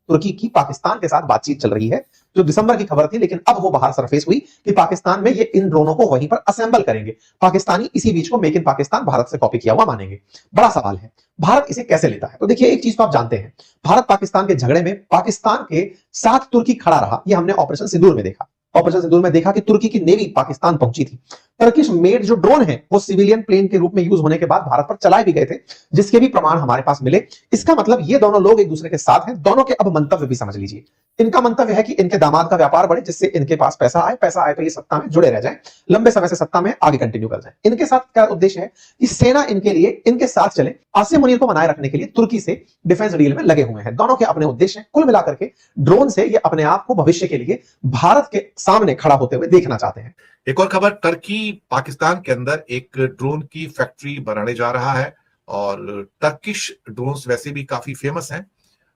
तुर्की की पाकिस्तान के साथ बातचीत चल रही है, जो दिसंबर की खबर थी, लेकिन अब वो बाहर सरफेस हुई कि पाकिस्तान में ये इन ड्रोनों को वहीं पर असेंबल करेंगे। पाकिस्तानी इसी बीच को मेक इन पाकिस्तान भारत से कॉपी किया हुआ मानेंगे। बड़ा सवाल है, भारत इसे कैसे लेता है? तो देखिए, एक चीज तो आप जानते हैं, भारत पाकिस्तान के झगड़े में पाकिस्तान के साथ तुर्की खड़ा रहा। ये हमने ऑपरेशन सिंदूर में देखा। ऑपरेशन सिंदूर में देखा कि तुर्की की नेवी पाकिस्तान पहुंची थी। टर्किश मेड जो ड्रोन है वो सिविलियन प्लेन के रूप में यूज होने के बाद भारत पर चलाए भी गए थे, जिसके भी प्रमाण हमारे पास मिले। इसका मतलब ये दोनों लोग एक दूसरे के साथ हैं। दोनों के अब मंतव्य भी समझ लीजिए। इनका मंतव्य है कि इनके दामाद का व्यापार बढ़े, जिससे इनके पास पैसा आए तो ये सत्ता में जुड़े रह जाएं, लंबे समय से सत्ता में आगे कंटिन्यू कर जाएं। इनके साथ क्या उद्देश्य है कि सेना इनके लिए इनके साथ चले। आसिम मुनीर को बनाए रखने के लिए तुर्की से डिफेंस डील में लगे हुए हैं। दोनों के अपने उद्देश्य हैं। कुल मिलाकर के ड्रोन से ये अपने आप को भविष्य के लिए भारत के सामने खड़ा होते हुए देखना चाहते हैं। एक और खबर, टर्की पाकिस्तान के अंदर एक ड्रोन की फैक्ट्री बनाने जा रहा है और टर्किश ड्रोन्स वैसे भी काफी फेमस हैं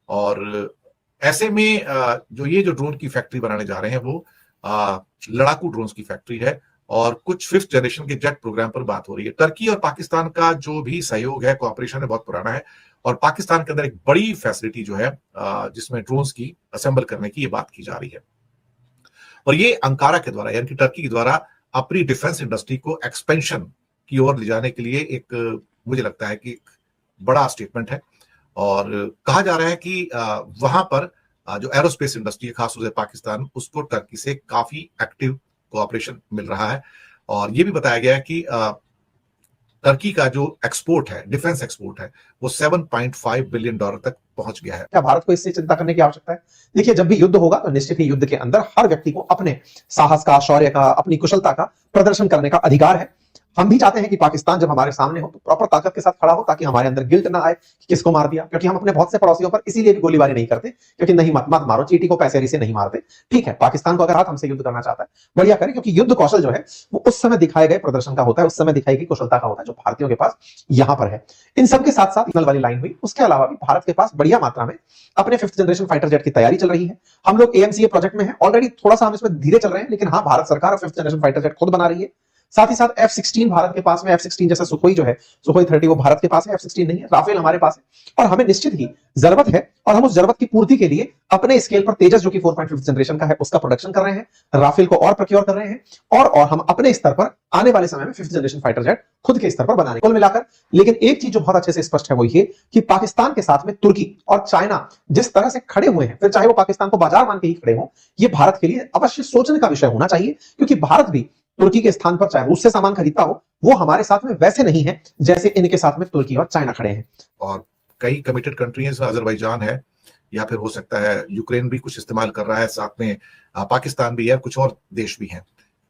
और ऐसे में जो ड्रोन की फैक्ट्री बनाने जा रहे हैं वो लड़ाकू ड्रोन्स की फैक्ट्री है और कुछ 5th जनरेशन के जेट प्रोग्राम पर बात हो रही है। टर्की और पाकिस्तान का जो भी सहयोग है, कोऑपरेशन है, बहुत पुराना है और पाकिस्तान के अंदर एक बड़ी फैसिलिटी जो है जिसमें ड्रोन्स की असेंबल करने की ये बात की जा रही है और ये अंकारा के द्वारा यानी कि टर्की के द्वारा अपनी डिफेंस इंडस्ट्री को एक्सपेंशन की ओर ले जाने के लिए एक मुझे लगता है कि एक बड़ा स्टेटमेंट है और कहा जा रहा है कि वहां पर जो एरोस्पेस इंडस्ट्री है खासतौर से पाकिस्तान, उसको टर्की से काफी एक्टिव कोऑपरेशन मिल रहा है और ये भी बताया गया है कि टर्की का जो एक्सपोर्ट है, डिफेंस एक्सपोर्ट है, वो $7.5 बिलियन तक पहुंच गया है। क्या भारत को इससे चिंता करने की आवश्यकता है? देखिए, जब भी युद्ध होगा तो निश्चित ही युद्ध के अंदर हर व्यक्ति को अपने साहस का, शौर्य का, अपनी कुशलता का प्रदर्शन करने का अधिकार है। हम भी चाहते हैं कि पाकिस्तान जब हमारे सामने हो तो प्रॉपर ताकत के साथ खड़ा हो, ताकि हमारे अंदर गिल्ट ना आए कि किसको मार दिया। क्योंकि हम अपने बहुत से पड़ोसियों पर इसीलिए भी गोलीबारी नहीं करते क्योंकि नहीं, मत मारो, चींटी को पैसे से नहीं मारते। ठीक है, पाकिस्तान को अगर हाथ हमसे युद्ध करना चाहता है, बढ़िया करे, क्योंकि युद्ध कौशल जो है वो उस समय दिखाए गए प्रदर्शन का होता है, उस समय दिखाई गई कुशलता का होता है, जो भारतीयों के पास यहां पर है। इन सबके साथ साथ इनल वाली लाइन हुई, उसके अलावा भी भारत के पास बढ़िया मात्रा में अपने 5th जनरेशन फाइटर जेट की तैयारी चल रही है। हम लोग AMCA प्रोजेक्ट में है ऑलरेडी, थोड़ा सा हम इसमें धीरे चल रहे हैं, लेकिन हाँ, भारत सरकार 5th जनरेशन फाइटर जेट खुद बना रही है। साथ ही साथ F-16 भारत के पास में, F-16 जैसा सुखोई जो है, सुखोई 30 वो भारत के पास है, F-16 नहीं है। राफेल हमारे पास है और हमें निश्चित ही जरूरत है और हम उस जरूरत की पूर्ति के लिए अपने स्केल पर तेजस जो कि 4.5 जनरेशन का है उसका प्रोडक्शन कर रहे हैं, राफेल को और प्रोक्योर कर रहे हैं और हम अपने स्तर पर आने वाले समय में 5th जनरेशन फाइटर जेट खुद के स्तर पर बनाने कुल मिलाकर। लेकिन एक चीज जो बहुत अच्छे से स्पष्ट है वो ये कि पाकिस्तान के साथ में तुर्की और चाइना जिस तरह से खड़े हुए हैं, फिर चाहे वो पाकिस्तान को बाजार मान के ही खड़े हों, ये भारत के लिए अवश्य सोचने का विषय होना चाहिए। क्योंकि भारत भी तुर्की के स्थान पर चाहे रूस से सामान खरीदता हो, वो हमारे साथ में वैसे नहीं है जैसे इनके साथ में तुर्की और चाइना खड़े हैं। और कई कमिटेड कंट्री हैं, अजरबैजान है या फिर हो सकता है यूक्रेन भी कुछ इस्तेमाल कर रहा है, साथ में पाकिस्तान भी है, कुछ और देश भी हैं।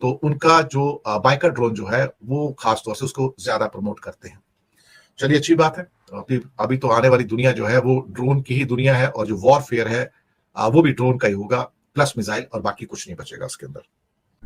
तो उनका जो बाइकर ड्रोन जो है वो खासतौर से उसको ज्यादा प्रमोट करते हैं। चलिए, अच्छी बात है। अभी तो आने वाली दुनिया जो है वो ड्रोन की ही दुनिया है और जो वॉरफेयर है वो भी ड्रोन का ही होगा, प्लस मिसाइल, और बाकी कुछ नहीं बचेगा उसके अंदर।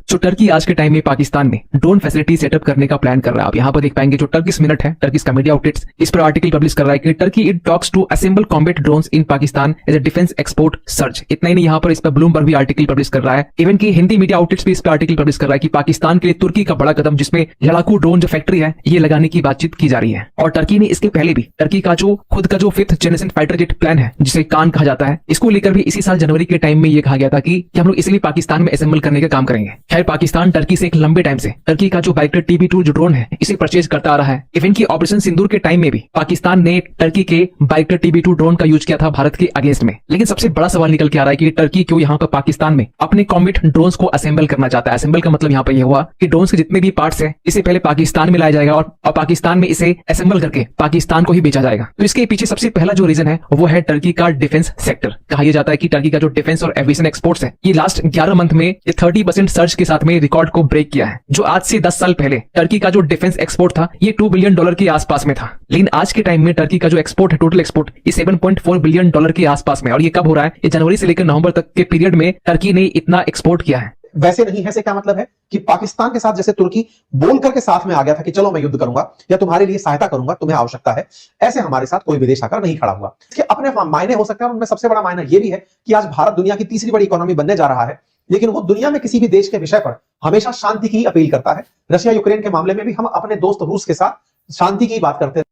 जो टर्की आज के टाइम में पाकिस्तान में ड्रोन फैसिलिटी सेटअप करने का प्लान कर रहा है। आप यहाँ पर देख पाएंगे जो टर्किश मिनट है, टर्किश का मीडिया आउटलेट्स इस पर आर्टिकल पब्लिश कर रहा है कि Turkey in talks to assemble combat drones in Pakistan as a defence export surge. इतना ही नहीं, यहाँ पर इस पर ब्लूमबर्ग भी आर्टिकल पब्लिश कर रहा है। इवन की हिंदी मीडिया आउटलेट्स भी इस पर आर्टिकल पब्लिश कर रहा है कि पाकिस्तान के लिए तुर्की का बड़ा कदम, जिसमें लड़ाकू ड्रोन जो फैक्ट्री है ये लगाने की बातचीत की जा रही है। और टर्की ने इसके पहले भी टर्की का जो खुद का जो 5th generation fighter jet plan है, जिसे कान कहा जाता है, इसको लेकर भी इसी साल जनवरी के टाइम में ये कहा गया था कि हम लोग इसलिए पाकिस्तान में असेंबल करने का काम करेंगे। खैर, पाकिस्तान टर्की से एक लंबे टाइम से टर्की का जो बाइकर TB2 जो ड्रोन है इसे परचेज करता आ रहा है। इवन की ऑपरेशन सिंदूर के टाइम में भी पाकिस्तान ने टर्की के बाइकर TB2 ड्रोन का यूज किया था भारत के अगेंस्ट में। लेकिन सबसे बड़ा सवाल निकल के आ रहा है कि टर्की क्यों यहाँ पर पाकिस्तान में अपने कॉम्बैट ड्रोन्स को असेंबल करना चाहता है। असेंबल का मतलब यहाँ पर यह हुआ कि ड्रोन्स के जितने भी पार्ट्स है इसे पहले पाकिस्तान में लाया जाएगा और पाकिस्तान में इसे असेंबल करके पाकिस्तान को ही बेचा जाएगा। तो इसके पीछे सबसे पहला जो रीजन है वो है टर्की का डिफेंस सेक्टर। कहा यह जाता है कि टर्की का जो डिफेंस और एविएशन एक्सपोर्ट्स है ये लास्ट 11 मंथ में 30% सर्च के साथ में रिकॉर्ड को ब्रेक किया है। जो आज से 10 साल पहले टर्की का जो डिफेंस एक्सपोर्ट था ये $2 बिलियन के आसपास में था। लेकिन आज के टाइम में टर्की का जो एक्सपोर्ट है, टोटल एक्सपोर्ट, ये $7.4 बिलियन के आसपास में। और ये कब हो रहा है? ये जनवरी से लेकर नवंबर तक के पीरियड में टर्की ने इतना एक्सपोर्ट किया है। वैसे नहीं है से क्या मतलब है कि पाकिस्तान के साथ जैसे तुर्की बोल करके साथ में आ गया था कि चलो मैं युद्ध करूंगा या तुम्हारे लिए सहायता करूंगा, तुम्हें आवश्यकता है, ऐसे हमारे साथ कोई विदेश आकर नहीं खड़ा हुआ। इसके अपने मायने हो सकते हैं, उनमें सबसे बड़ा मायना यह भी है कि आज भारत दुनिया की तीसरी बड़ी इकोनॉमी बनने जा रहा है, लेकिन वो दुनिया में किसी भी देश के विषय पर हमेशा शांति की अपील करता है। रशिया यूक्रेन के मामले में भी हम अपने दोस्त रूस के साथ शांति की बात करते हैं।